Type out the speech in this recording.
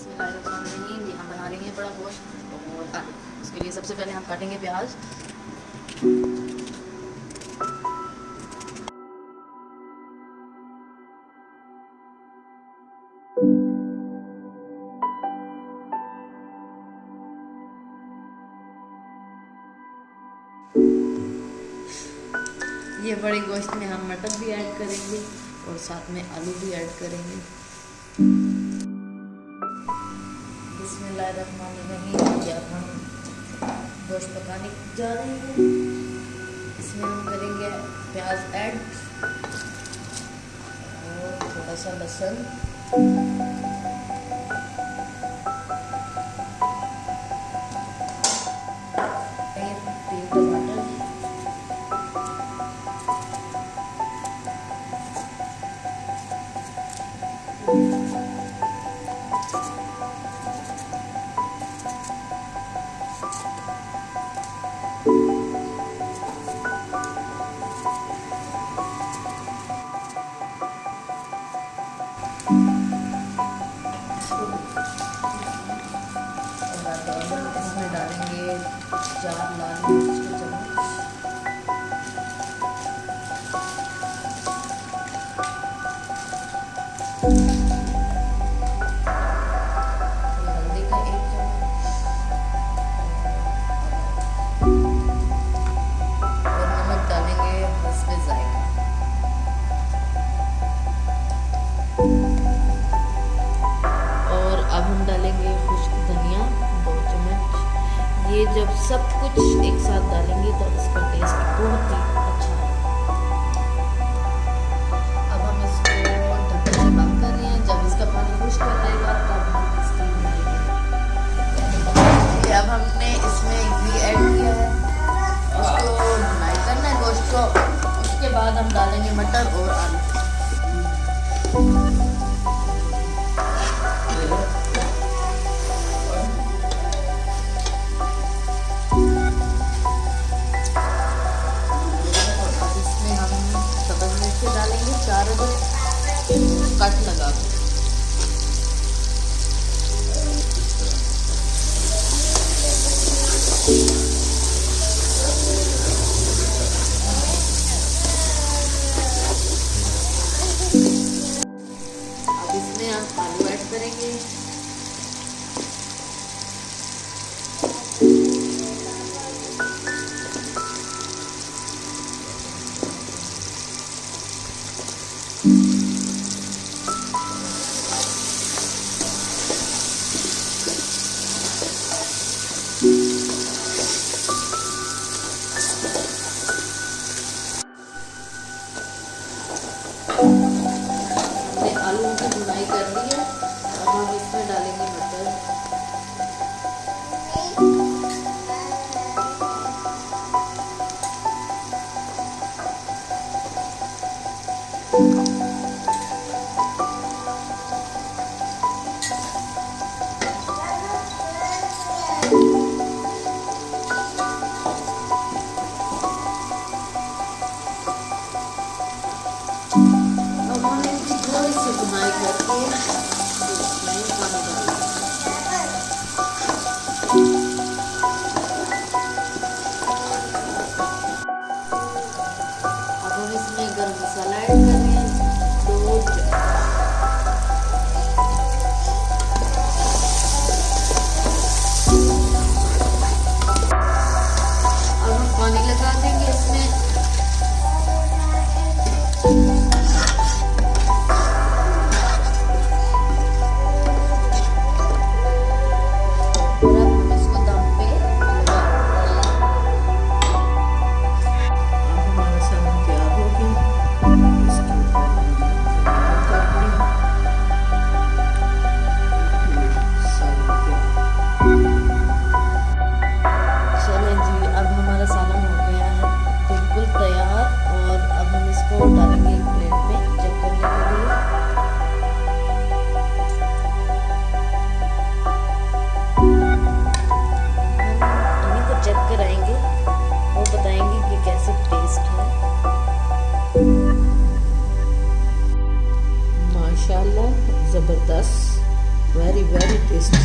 बिस्मिल्लाहिर्रहमानिर्रहीम। हम बना लेंगे बड़ा गोश्त और आलू। इसके लिए सबसे पहले हम काटेंगे प्याज। ये बड़े गोश्त में हम मटर भी ऐड करेंगे और साथ में आलू भी ऐड करेंगे। बिस्मिल्लाहिर्रहमानिर्रहीम। अब हम गोश्त पकाने जा रहे हैं। इसमें हम करेंगे प्याज ऐड और थोड़ा सा लहसुन, 3 टमाटर, इसमें डालेंगे 4 लाल मिर्च के चम्मच, हल्दी का 1 चम्मच और नमक डालेंगे हस्बे जायका। और अब हम डालेंगे खुश्क धनिया 2 चम्मच। ये जब सब कुछ एक साथ डालेंगे तो इसका टेस्ट बहुत ही अच्छा है। अब हम इसको ढक्कन से बंद कर रहे हैं। जब इसका पानी खुश्क हो जाएगा तब हम इसकी बनाएंगे। अब हमने इसमें घी ऐड किया है, उसको भुनाई करना है गोश्त को। उसके बाद हम डालेंगे मटर और आलू। डालेंगे 4 कट लगा के। अब इसमें हम आलू ऐड करेंगे। आलू की भुनाई कर ली है। अब हम इसमें डालेंगे मटर, थोड़ी सी भुनाई करके इसमें पानी डालेंगे। अब हम इसमें गरम मसाला ऐड कर रहे हैं 2 अब हम पानी लगा देंगे इसमें। माशाल्लाह ज़बरदस्त। Very very tasty.